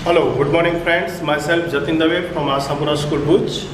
Hello, good morning friends. Myself Jatin Dave from Asampura School Bhuj.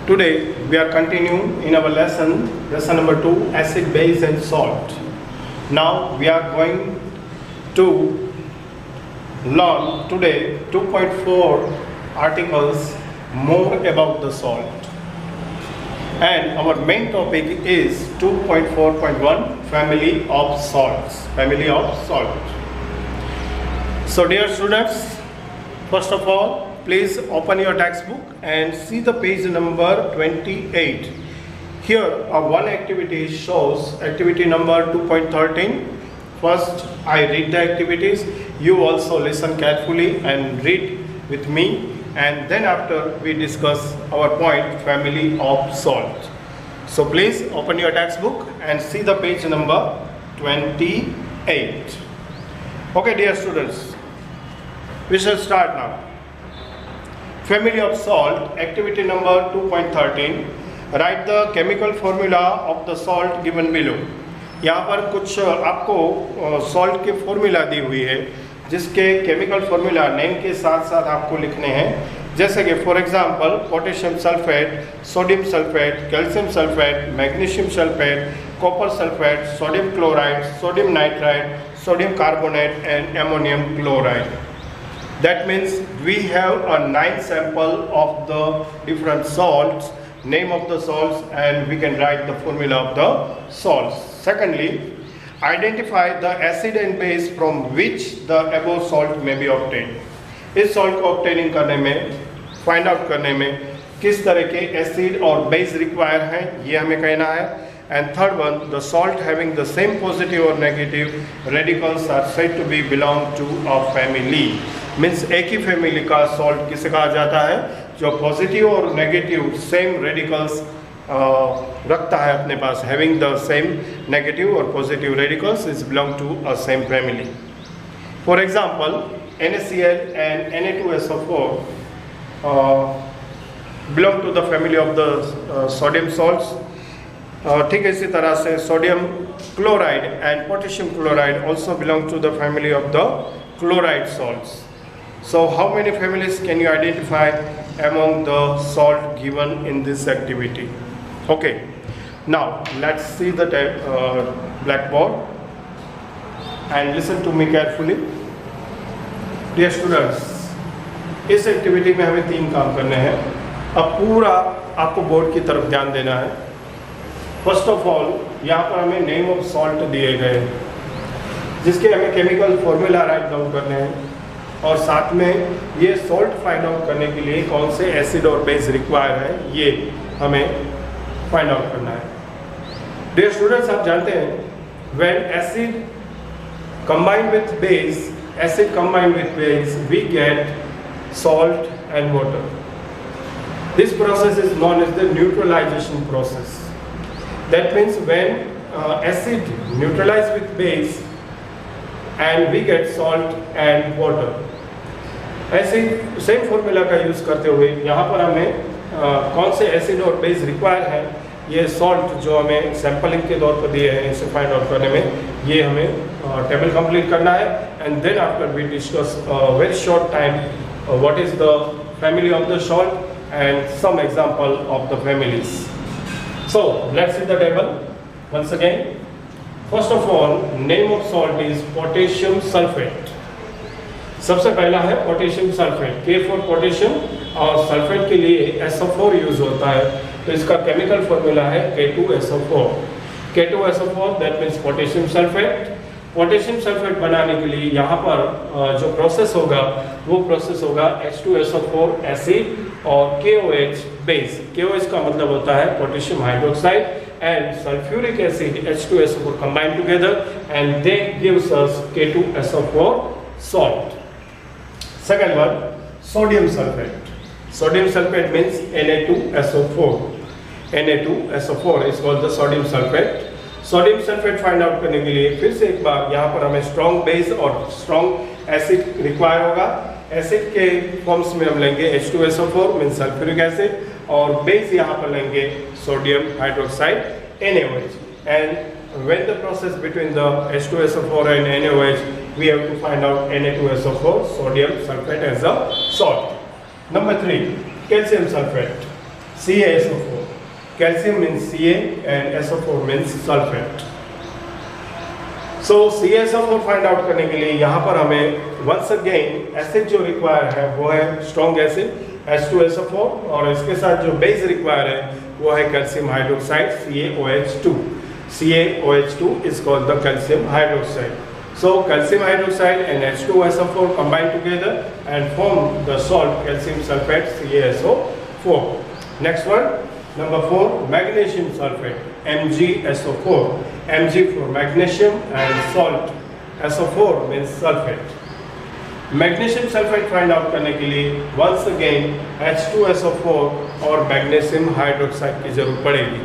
Today we are continuing in our lesson number 2, acid, base and salt. Now we are going to learn today 2.4 articles more about the salt. And our main topic is 2.4.1 family of salts. Family of salt. So dear students, first of all, please open your textbook and see the page number 28. Here one activity shows activity number 2.13. First I read the activities, you also listen carefully and read with me, and then after we discuss our point, family of salt. So please open your textbook and see the page number 28. Okay dear students, we shall start now. Family of salt, activity number 2.13. Write the chemical formula of the salt given below. यहाँ पर कुछ आपको salt के formula दी हुई है, जिसके chemical formula name के साथ साथ आपको लिखने हैं। जैसे कि for example potassium sulphate, sodium sulphate, calcium sulphate, magnesium sulphate, copper sulphate, sodium chloride, sodium nitride, sodium carbonate and ammonium chloride. That means we have a 9 sample of the different salts, name of the salts, and we can write the formula of the salts. Secondly, identify the acid and base from which the above salt may be obtained. इस salt को obtaining करने में, find out करने में किस तरह के acid और base require हैं, ये हमें कहना है. And third one, the salt having the same positive or negative radicals are said to be belong to a family. Means एक ही family का salt किसे कहा जाता है, जो positive और negative same radicals रखता है अपने पास. Having the same negative or positive radicals is belong to a same family. For example, NaCl and Na2SO4 belong to the family of the sodium salts. ठीक इसी तरह से sodium chloride and potassium chloride also belong to the family of the chloride salts. So how many families can you identify among the salt given in this activity? Okay, now let's see the blackboard and listen to me carefully. Dear students, इस activity में हमें 3 काम करने हैं. अब पूरा आपको board की तरफ ध्यान देना है. फर्स्ट ऑफ ऑल, यहाँ पर हमें नेम ऑफ सॉल्ट दिए गए हैं, जिसके हमें केमिकल फॉर्मूला राइट डाउन करने हैं, और साथ में ये सॉल्ट फाइंड आउट करने के लिए कौन से एसिड और बेस रिक्वायर है, ये हमें फाइंड आउट करना है. डियर स्टूडेंट्स, आप जानते हैं when acid combined with base, acid combined with base, we get salt and water. This process is known as the neutralisation process. That means when acid neutralize with base and we get salt and water. ऐसे same formula का use करते हुए यहाँ पर हमें कौन से acid और बेस रिक्वायर है, ये सॉल्ट जो हमें सैम्पलिंग के तौर पर दिए हैं, इसे फाइंड आउट करने में ये हमें टेबल कंप्लीट करना है. And then after we discuss very short time what is the family of the salt and some example of the families. So let's see the table once again. First of all, name of salt is potassium sulfate. सबसे पहला है potassium sulphate. K for potassium और sulphate के लिए SO4 use होता है, तो इसका केमिकल फॉर्मूला है K2SO4. K2SO4 that means potassium sulphate. Potassium sulphate बनाने के लिए यहाँ पर जो प्रोसेस होगा वो प्रोसेस होगा H2SO4 एसिड और KOH बेस. KOH का मतलब होता है potassium hydroxide and sulphuric acid H2SO4 combined together and they gives us K2SO4 salt. Second one, sodium sulfate. Sodium sulfate means Na2SO4. Na2SO4 is called the sodium sulfate. Sodium sulphate find out करने के लिए फिर से एक बार यहाँ पर हमें strong base और स्ट्रॉन्ग एसिड रिक्वायर होगा. एसिड के फॉर्म्स में हम लेंगे H2SO4 मीन सल्फ्यूरिक एसिड, और बेस यहाँ पर लेंगे sodium hydroxide NaOH. And when the process between the H2SO4 and NaOH we have to find out Na2SO4 sodium sulfate as a salt. Number 3, calcium sulfate, CaSO4. Calcium means Ca and SO4 means sulfate. So CaSO4 find out करने के लिए यहाँ पर हमें once again acid जो require है वो है स्ट्रॉन्ग एसिड H2SO4 और इसके साथ जो बेस रिक्वायर है वो है calcium hydroxide CaOH2. CaOH2 is called the calcium hydroxide. So calcium hydroxide and H2SO4 combine together and form the salt calcium sulfate CaSO4. Next one, number 4, magnesium sulfate MgSO4. Mg for magnesium and salt SO4 means sulfate. Magnesium sulphate find out करने के लिए once again H2SO4 और magnesium hydroxide की जरूरत पड़ेगी.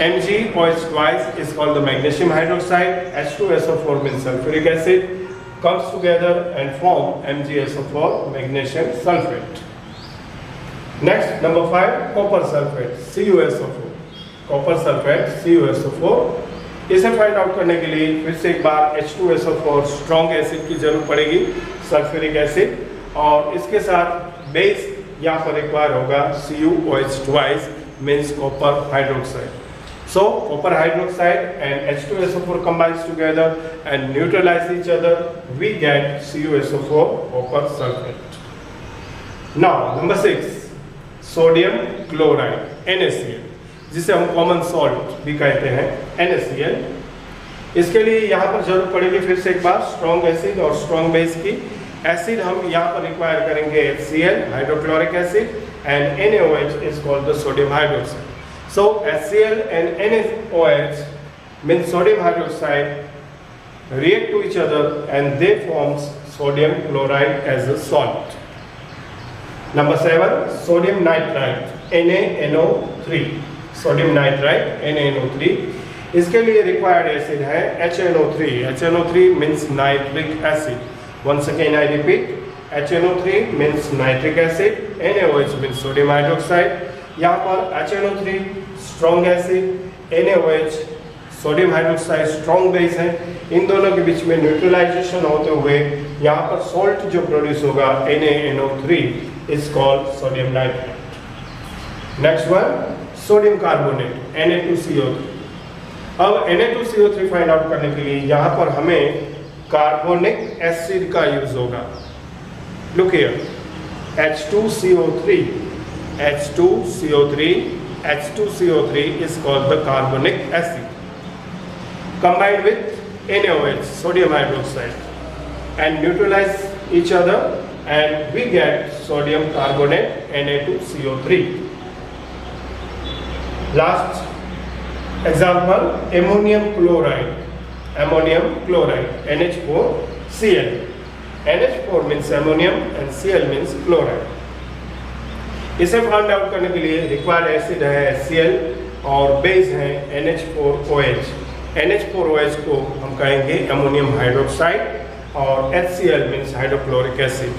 MgOH twice is called the magnesium hydroxide. H2SO4 means sulfuric acid comes together and form MgSO4 magnesium sulfate. Next, number 5, copper sulfate CuSO4. Copper sulphate CuSO4. इसे find out करने के लिए फिर से एक बार H2SO4 स्ट्रॉन्ग एसिड की जरूरत पड़ेगी, सल्फ्यूरिक एसिड, और इसके साथ बेस यहाँ पर रिक्वायर होगा CuOH twice means copper hydroxide. So copper hydroxide and H2SO4 combines together and neutralize each other. We get CuSO4 copper sulfate. Now number 6, sodium chloride NaCl, जिसे हम कॉमन सॉल्ट भी कहते हैं NaCl. इसके लिए यहाँ पर जरूरत पड़ेगी फिर से एक बार स्ट्रॉन्ग एसिड और स्ट्रॉन्ग बेस की. एसिड हम यहाँ पर रिक्वायर करेंगे HCl hydrochloric acid and NaOH is called the sodium hydroxide. So HCl and NaOH means sodium hydroxide react to each other and they forms sodium chloride as a salt. Number 7, sodium nitrite NaNO3. Sodium nitrite NaNO3. इसके लिए required acid है HNO3. HNO3 means nitric acid. Once again I repeat, HNO3 means nitric acid, NaOH means sodium hydroxide. यहाँ पर HNO3 strong acid, NaOH sodium hydroxide strong base है. इन दोनों के बीच में न्यूट्रलाइजेशन होते हुए यहाँ पर सॉल्ट जो प्रोड्यूस होगा NaNO3 is called sodium nitrite. Next one, sodium carbonate Na2CO3. अब Na2CO3 फाइंड आउट करने के लिए यहाँ पर हमें कार्बोनिक एसिड का यूज होगा. Look here, H2CO3 H2CO3 is called the carbonic acid combined with NaOH sodium hydroxide and neutralize each other and we get sodium carbonate Na2CO3. Last example, ammonium chloride NH4Cl. NH4 means ammonium and Cl means chloride. इसे find out करने के लिए required acid है HCl और base है NH4OH. NH4OH को हम कहेंगे अमोनियम हाइड्रोक्साइड और HCl means हाइड्रोक्लोरिक एसिड.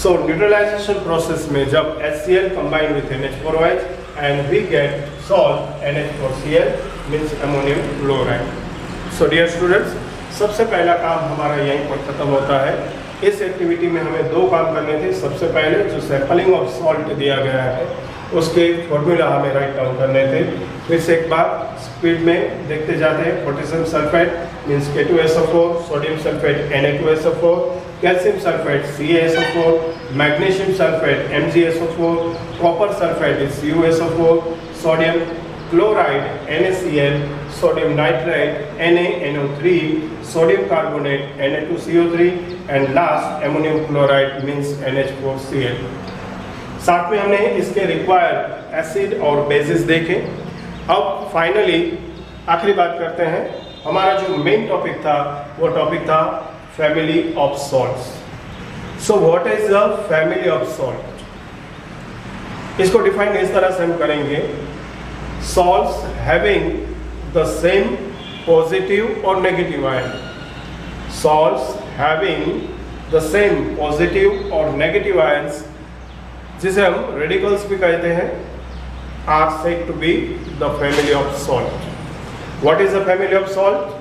सो न्यूट्रलाइजेशन प्रोसेस में जब HCl combine with NH4OH and we get salt NH4Cl means ammonium chloride. So dear students, सबसे पहला काम हमारा यहीं पर खत्म होता है. इस एक्टिविटी में हमें दो काम करने थे. सबसे पहले जो सैंपलिंग ऑफ सॉल्ट दिया गया है उसके फॉर्मूला हमें राइट डाउन करने थे. फिर से एक बार स्पीड में देखते जाते हैं. Potassium sulphate means K2SO4, sodium sulphate Na2SO4, calcium sulphate CaSO4, magnesium sulphate MgSO4, copper sulphate is CuSO4, sodium chloride NaCl, sodium nitrite NaNO3, sodium carbonate Na2CO3 and last ammonium chloride means NH4Cl. साथ में हमने इसके required acid और basis देखे. अब finally आखिरी बात करते हैं. हमारा जो मेन टॉपिक था वो टॉपिक था family of salts. So what is the family of salt? इसको डिफाइन इस तरह से हम करेंगे, salts having the same positive or negative ion. Salts having the same positive or negative ions, जिसे हम radicals भी कहते हैं, are said to be the family of salt. What is the family of salt?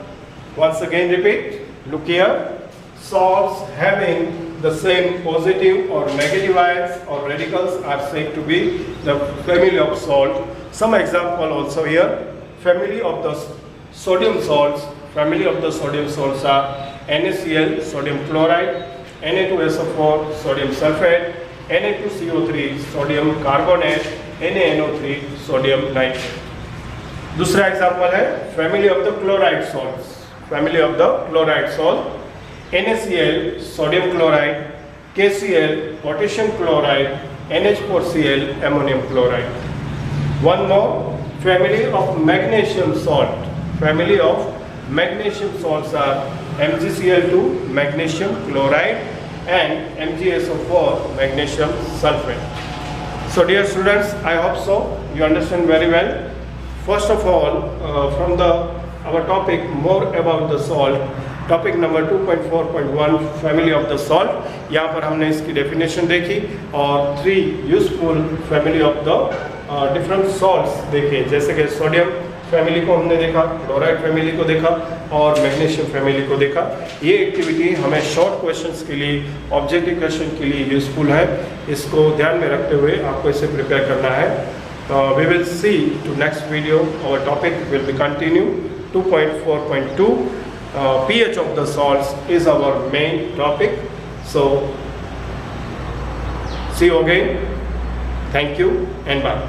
Once again repeat. Look here. salts having the same positive or negative ions or radicals are said to be the family of salt. Some example also here. Family of the sodium salts. Family of the sodium salts are NaCl, sodium chloride, Na2SO4, sodium sulfate, Na2CO3, sodium carbonate, NaNO3, sodium nitrate. दूसरा example है family of the chloride salts. Family of the chloride salt NaCl, sodium chloride, KCl, potassium chloride, NH4Cl, ammonium chloride. One more, family of magnesium salt. Family of magnesium salts are MgCl2, magnesium chloride, and MgSO4, magnesium sulfate. So dear students, I hope so you understand very well. First of all, from our topic more about the salt, topic number 2.4.1 family of the salt, यहाँ पर हमने इसकी definition देखी और 3 useful family of the different salts देखे, जैसे कि sodium family को हमने देखा, क्लोराइड फैमिली को देखा और मैग्नीशियम फैमिली को देखा. ये एक्टिविटी हमें शॉर्ट क्वेश्चंस के लिए, ऑब्जेक्टिव क्वेश्चन के लिए यूजफुल है. इसको ध्यान में रखते हुए आपको इसे प्रिपेयर करना है. We will see to next video. Our topic will be continue 2.4.2. pH of the salts is our main topic. So see you again. Thank you and bye.